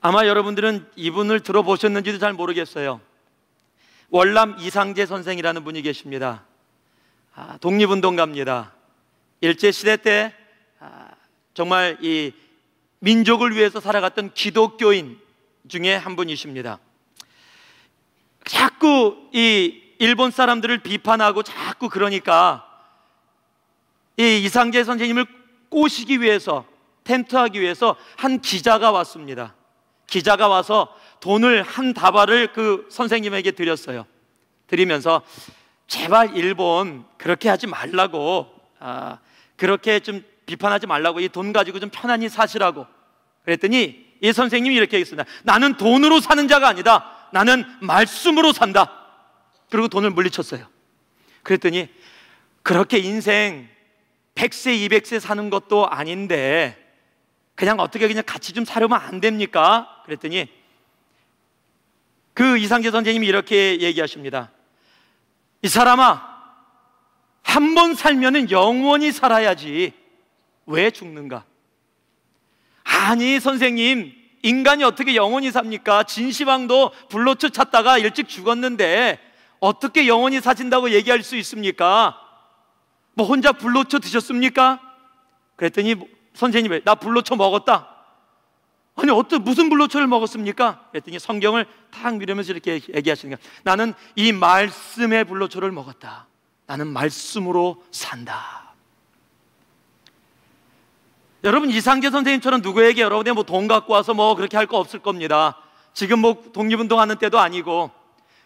아마 여러분들은 이분을 들어보셨는지도 잘 모르겠어요. 월남 이상재 선생이라는 분이 계십니다. 독립운동가입니다. 일제시대 때 정말 이 민족을 위해서 살아갔던 기독교인 중에 한 분이십니다. 자꾸 이 일본 사람들을 비판하고 자꾸 그러니까 이 이상재 선생님을 꼬시기 위해서, 텐트하기 위해서 한 기자가 왔습니다. 기자가 와서 돈을 한 다발을 그 선생님에게 드렸어요. 드리면서 제발 일본 그렇게 하지 말라고, 그렇게 좀 비판하지 말라고, 이 돈 가지고 좀 편안히 사시라고 그랬더니 이 선생님이 이렇게 얘기했습니다. 나는 돈으로 사는 자가 아니다. 나는 말씀으로 산다. 그리고 돈을 물리쳤어요. 그랬더니 그렇게 인생 100세 200세 사는 것도 아닌데 그냥 어떻게 그냥 같이 좀 살으면 안 됩니까? 그랬더니 그 이상재 선생님이 이렇게 얘기하십니다. 이 사람아, 한 번 살면은 영원히 살아야지 왜 죽는가? 아니 선생님, 인간이 어떻게 영원히 삽니까? 진시황도 불로초 찾다가 일찍 죽었는데 어떻게 영원히 사신다고 얘기할 수 있습니까? 뭐 혼자 불로초 드셨습니까? 그랬더니 선생님이 나 불로초 먹었다. 아니 무슨 불로초를 먹었습니까? 그랬더니 성경을 탁 밀으면서 이렇게 얘기하시는 거야. 나는 이 말씀의 불로초를 먹었다. 나는 말씀으로 산다. 여러분, 이상재 선생님처럼 누구에게 여러분이 뭐 돈 갖고 와서 뭐 그렇게 할 거 없을 겁니다. 지금 뭐 독립운동 하는 때도 아니고.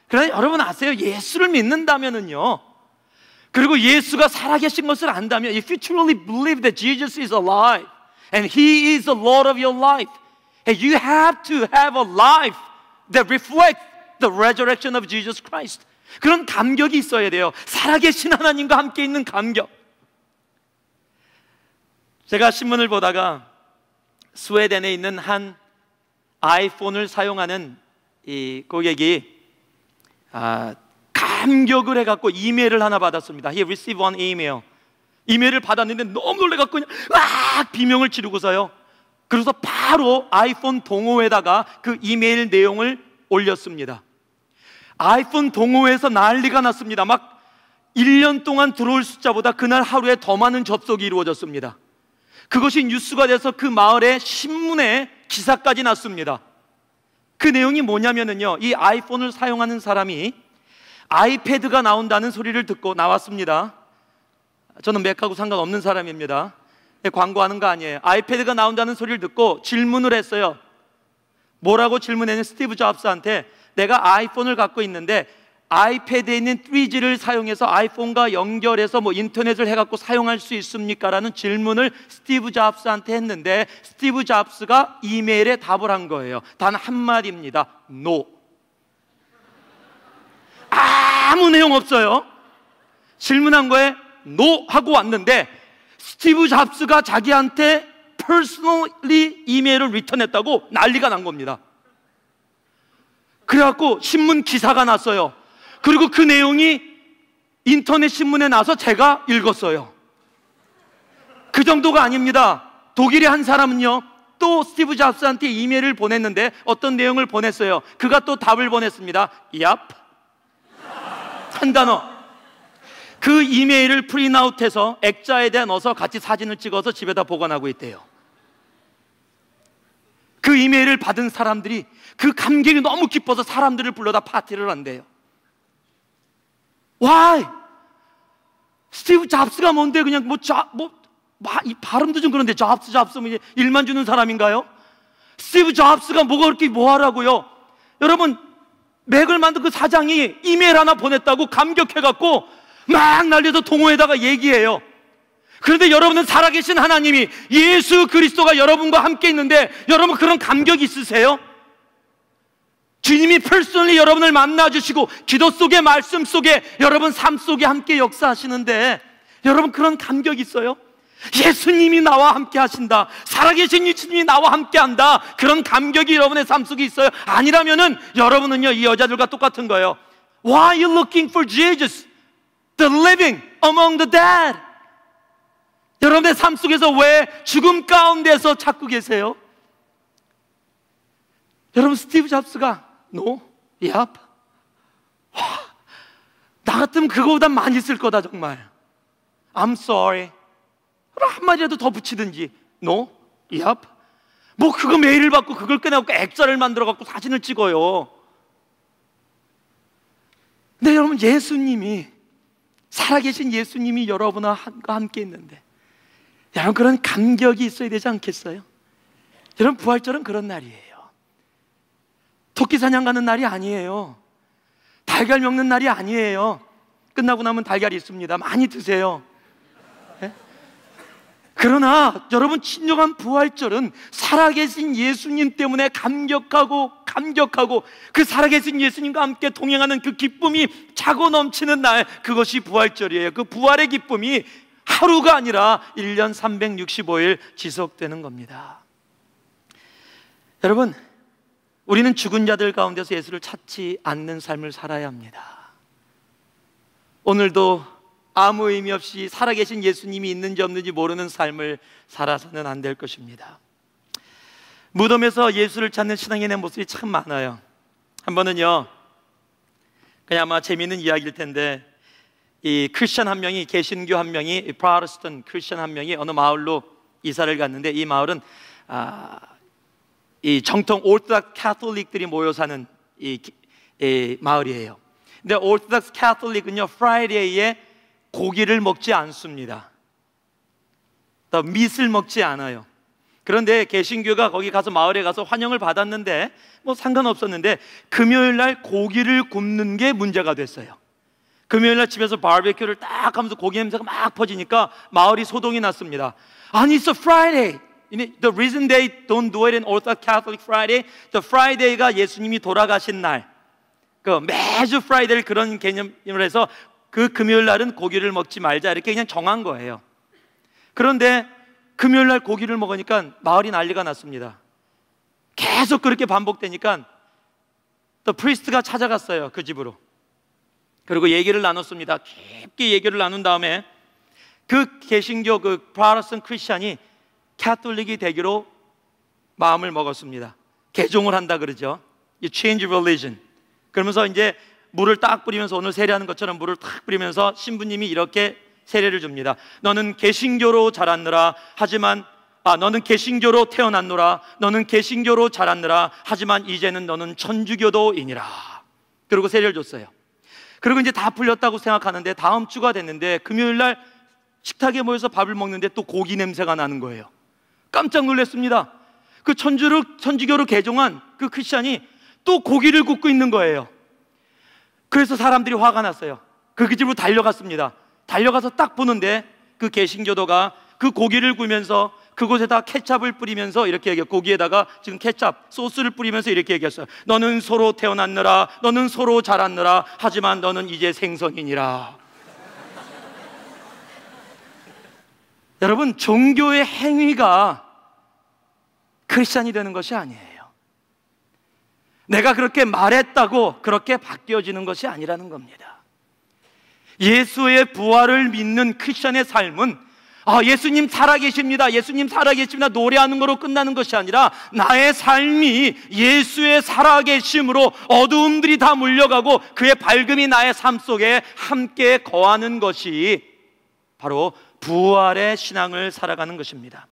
그러나 여러분 아세요? 예수를 믿는다면은요, 그리고 예수가 살아계신 것을 안다면, if you truly believe that Jesus is alive and He is the Lord of your life, and you have to have a life that reflects the resurrection of Jesus Christ. 그런 감격이 있어야 돼요. 살아계신 하나님과 함께 있는 감격. 제가 신문을 보다가 스웨덴에 있는 한 아이폰을 사용하는 이 고객이 감격을 해갖고 이메일을 하나 받았습니다. He received one email. 이메일을 받았는데 너무 놀래갖고 그냥 비명을 지르고서요, 그래서 바로 아이폰 동호회에다가 그 이메일 내용을 올렸습니다. 아이폰 동호회에서 난리가 났습니다. 막 1년 동안 들어올 숫자보다 그날 하루에 더 많은 접속이 이루어졌습니다. 그것이 뉴스가 돼서 그 마을의 신문에 기사까지 났습니다. 그 내용이 뭐냐면요, 이 아이폰을 사용하는 사람이 아이패드가 나온다는 소리를 듣고 나왔습니다. 저는 맥하고 상관없는 사람입니다. 광고하는 거 아니에요. 아이패드가 나온다는 소리를 듣고 질문을 했어요. 뭐라고 질문했냐면 스티브 잡스한테 내가 아이폰을 갖고 있는데 아이패드에 있는 3G를 사용해서 아이폰과 연결해서 뭐 인터넷을 해갖고 사용할 수 있습니까? 라는 질문을 스티브 잡스한테 했는데 스티브 잡스가 이메일에 답을 한 거예요. 단 한마디입니다. No. 아무 내용 없어요. 질문한 거에 No 하고 왔는데 스티브 잡스가 자기한테 personally 이메일을 리턴했다고 난리가 난 겁니다. 그래갖고 신문 기사가 났어요. 그리고 그 내용이 인터넷 신문에 나서 제가 읽었어요. 그 정도가 아닙니다. 독일의 한 사람은요, 또 스티브 잡스한테 이메일을 보냈는데 어떤 내용을 보냈어요. 그가 또 답을 보냈습니다. Yup. 한 단어. 그 이메일을 프린아웃해서 액자에다 넣어서 같이 사진을 찍어서 집에다 보관하고 있대요. 그 이메일을 받은 사람들이 그 감격이 너무 기뻐서 사람들을 불러다 파티를 한대요. Why? 스티브 잡스가 뭔데 그냥 이 발음도 좀 그런데 잡스 뭐 일만 주는 사람인가요? 스티브 잡스가 뭐가 그렇게 뭐하라고요? 여러분, 맥을 만든 그 사장이 이메일 하나 보냈다고 감격해갖고 막 날려서 동호회에다가 얘기해요. 그런데 여러분은 살아계신 하나님이 예수 그리스도가 여러분과 함께 있는데 여러분 그런 감격이 있으세요? 주님이 personally 여러분을 만나주시고 기도 속에 말씀 속에 여러분 삶 속에 함께 역사하시는데 여러분 그런 감격이 있어요? 예수님이 나와 함께 하신다, 살아계신 예수님이 나와 함께 한다, 그런 감격이 여러분의 삶 속에 있어요? 아니라면은 여러분은요 이 여자들과 똑같은 거예요. Why are you looking for Jesus, the living among the dead? 여러분의 삶 속에서 왜 죽음 가운데서 찾고 계세요? 여러분, 스티브 잡스가 No? Yep. 나 같으면 그거보다 많이 쓸 거다 정말. I'm sorry. 한마디라도 더 붙이든지. No? Yep. 뭐 그거 메일을 받고 그걸 꺼내갖고 액자를 만들어갖고 사진을 찍어요. 근데 여러분, 예수님이, 살아계신 예수님이 여러분과 함께 있는데 여러분, 그런 감격이 있어야 되지 않겠어요? 여러분, 부활절은 그런 날이에요. 토끼 사냥 가는 날이 아니에요. 달걀 먹는 날이 아니에요. 끝나고 나면 달걀이 있습니다. 많이 드세요. 네? 그러나 여러분, 진정한 부활절은 살아계신 예수님 때문에 감격하고 그 살아계신 예수님과 함께 동행하는 그 기쁨이 차고 넘치는 날, 그것이 부활절이에요. 그 부활의 기쁨이 하루가 아니라 1년 365일 지속되는 겁니다. 여러분, 우리는 죽은 자들 가운데서 예수를 찾지 않는 삶을 살아야 합니다. 오늘도 아무 의미 없이 살아계신 예수님이 있는지 없는지 모르는 삶을 살아서는 안 될 것입니다. 무덤에서 예수를 찾는 신앙인의 모습이 참 많아요. 한 번은요, 그냥 아마 재미있는 이야기일 텐데, 이 크리스천 한 명이, 개신교 한 명이, 프로테스턴트 크리스천 한 명이 어느 마을로 이사를 갔는데, 이 마을은 이 정통 오르토닥스 캐톨릭들이 모여 사는 이 마을이에요. 근데 오르토닥스 캐톨릭은요, 프라이데이에 고기를 먹지 않습니다. 또 밑을 먹지 않아요. 그런데 개신교가 거기 가서, 마을에 가서 환영을 받았는데 뭐 상관없었는데, 금요일 날 고기를 굽는 게 문제가 됐어요. 금요일 날 집에서 바베큐를 딱 하면서 고기 냄새가 막 퍼지니까 마을이 소동이 났습니다. 아니, it's a Friday. The reason they don't do it in Orthodox Catholic Friday, the Friday가 예수님이 돌아가신 날, 그 매주 Friday를 그런 개념으로 해서 그 금요일 날은 고기를 먹지 말자, 이렇게 그냥 정한 거예요. 그런데 금요일 날 고기를 먹으니까 마을이 난리가 났습니다. 계속 그렇게 반복되니까 또 프리스트가 찾아갔어요, 그 집으로. 그리고 얘기를 나눴습니다. 깊게 얘기를 나눈 다음에 그 개신교, 그 프로테스턴트 크리스찬이 캐톨릭이 되기로 마음을 먹었습니다. 개종을 한다 그러죠. You change religion. 그러면서 이제 물을 딱 뿌리면서, 오늘 세례하는 것처럼 물을 딱 뿌리면서 신부님이 이렇게 세례를 줍니다. 너는 개신교로 자랐느라, 하지만 너는 개신교로 태어났노라. 너는 개신교로 자랐느라. 하지만 이제는 너는 천주교도이니라. 그리고 세례를 줬어요. 그리고 이제 다 풀렸다고 생각하는데 다음 주가 됐는데, 금요일 날 식탁에 모여서 밥을 먹는데 또 고기 냄새가 나는 거예요. 깜짝 놀랐습니다. 그 천주교로 개종한 그 크리스찬이 또 고기를 굽고 있는 거예요. 그래서 사람들이 화가 났어요. 그 집으로 달려갔습니다. 달려가서 딱 보는데 그 개신교도가 그 고기를 구우면서 그곳에다 케찹을 뿌리면서 이렇게 얘기해요. 고기에다가 지금 케찹 소스를 뿌리면서 이렇게 얘기했어요. 너는 소로 태어났느라, 너는 소로 자랐느라, 하지만 너는 이제 생선이니라. 여러분, 종교의 행위가 크리스찬이 되는 것이 아니에요. 내가 그렇게 말했다고 그렇게 바뀌어지는 것이 아니라는 겁니다. 예수의 부활을 믿는 크리스찬의 삶은 예수님 살아계십니다, 예수님 살아계십니다 노래하는 거로 끝나는 것이 아니라, 나의 삶이 예수의 살아계심으로 어두움들이 다 물려가고 그의 밝음이 나의 삶 속에 함께 거하는 것이 바로 부활의 신앙을 살아가는 것입니다.